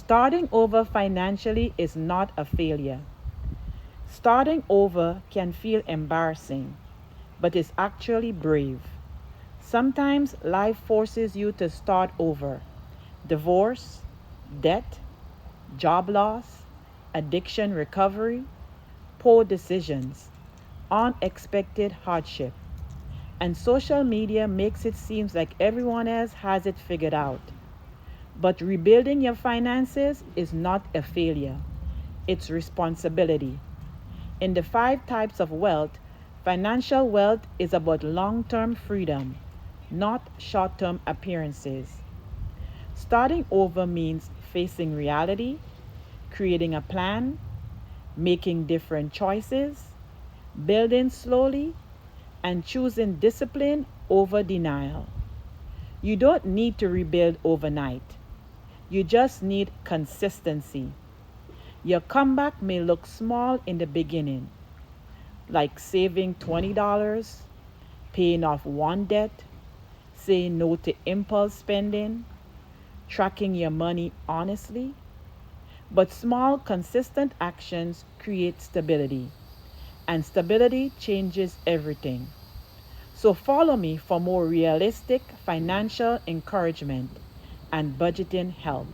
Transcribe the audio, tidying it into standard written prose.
Starting over financially is not a failure. Starting over can feel embarrassing, but it's actually brave. Sometimes life forces you to start over. Divorce, debt, job loss, addiction recovery, poor decisions, unexpected hardship. And social media makes it seem like everyone else has it figured out. But rebuilding your finances is not a failure, it's responsibility. In the five types of wealth, financial wealth is about long term freedom, not short term appearances. Starting over means facing reality, creating a plan, making different choices, building slowly, and choosing discipline over denial. You don't need to rebuild overnight. You just need consistency. Your comeback may look small in the beginning, like saving $20, paying off one debt, saying no to impulse spending, tracking your money honestly. But small, consistent actions create stability, and stability changes everything. So follow me for more realistic financial encouragement and budgeting help.